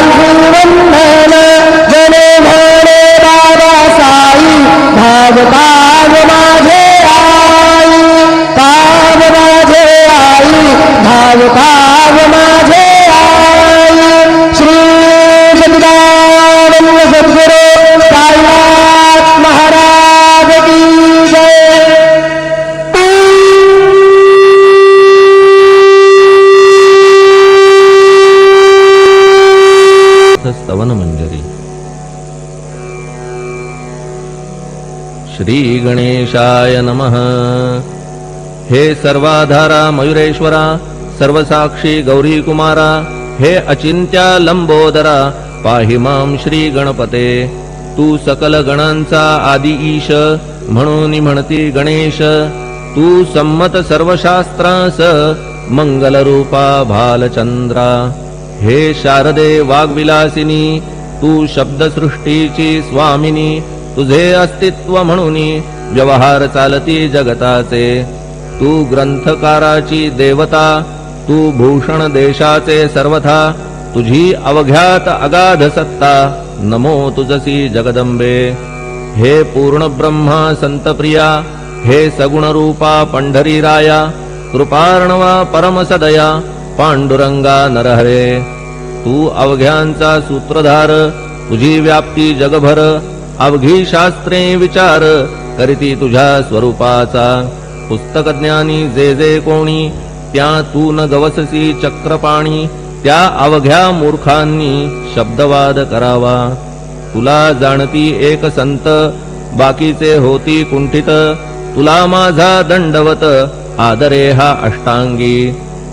पालखीवंदन जने म्हणे बाबा साई भाव पाव माझे आई पाव माझे आई भाव पाव माझे आई श्री सच्चिदानंद सद्गुरु साईनाथ महाराज की जय। स्तवन मंजरी। श्री गणेशाय नमः। हे सर्वाधारा मयुरेश्वरा सर्वसाक्षी गौरी कुमारा हे अचिंत्या लंबोदरा पाहि मां श्री गणपते। तू सकल गणांचा आदी ईश म्हणून म्हणती गणेश। तू संमत सर्व शास्त्रांस मंगल रूपा भालचंद्रा। हे शारदे वाग्विलासिनी तू शब्दसृष्टीची स्वामिनी। तुझे अस्तित्व म्हणून व्यवहार चालती जगताचे। तू ग्रंथकाराची देवता तू भूषण देशाचे सर्वथा। तुझी अवघ्यात अगाध सत्ता नमो तुझसी जगदंबे। हे पूर्ण ब्रह्मा संतप्रिया हे सगुण रूपा पंढरी राया। कृपार्णवा परमसदया पांडुरंगा नरहरे। तू अवघ्यांचा सूत्रधार तुझी व्याप्ती जगभर। अवघी शास्त्रे विचार करीती तुझ्या स्वरूपाचा। पुस्तकज्ञानी जे जे कोणी त्या तू न गवससी चक्रपाणी। त्या अवघ्या मूर्खांनी शब्दवाद करावा। तुला जाणती एक संत बाकीचे होती कुंठित। तुला माझा दंडवत आदरे हा अष्टांगी।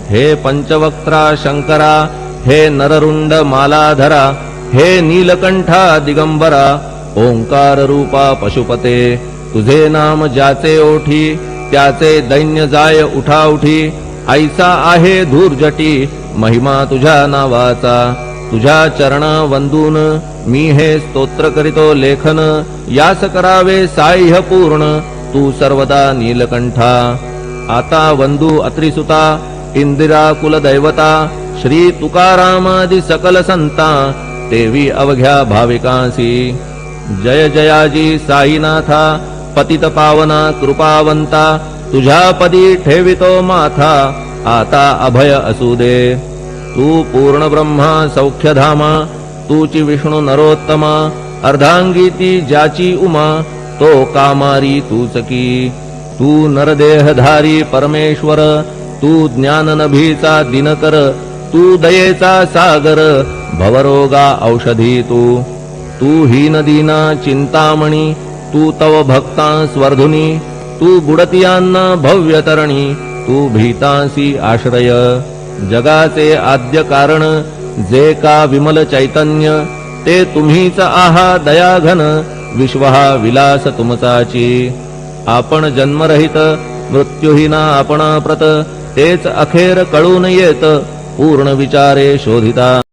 हे पंचवक्त्रा शंकरा हे नररुंड मालाधरा। हे नीलकंठा दिगंबरा ओंकार रूपा पशुपते। तुझे नाम ज्याचे ओठी त्याचे दैन्य जाय उठाउठी। ऐसा आहे धूर्जटी महिमा तुझ्या नावाचा। तुझ्या चरण वंदून मी हे स्तोत्र करीतो लेखन। यास करावे साह्य पूर्ण तू सर्वदा नीलकंठा। आता वंदू अत्रिसुता इंदिरा कुलदैवता। श्री तुकारामादि सकल संता देवी अवघ्या भाविकांसी। जय जयाजी साईनाथा पतित पावना कृपावंता। तुझ्या पदी ठेवितो माथा आता अभय असू दे। तू पूर्ण ब्रह्मा सौख्यधामा तूची विष्णू नरोत्तमा। अर्धांगीती ज्याची उमा तो कामारी तूच की। तू नरदेहधारी परमेश्वर तू ज्ञाननभीचा दिनकर। तू दयेचा सागर भवरोगा औषधी तू। तू हीनदीना चिंतामणी तू तव भक्ता स्वर्धुनी। तू बुडतियांना भव्यतरणी तू भीतांसी आश्रय। जगाचे आद्य कारण जे का विमल चैतन्य ते तुम्हीच आहा दयाघन। विश्वहा विलास तुमचाची। आपण जन्मरहित मृत्यूहीना आपणा प्रत। तेच अखेर कळून येत पूर्ण विचारे शोधिता।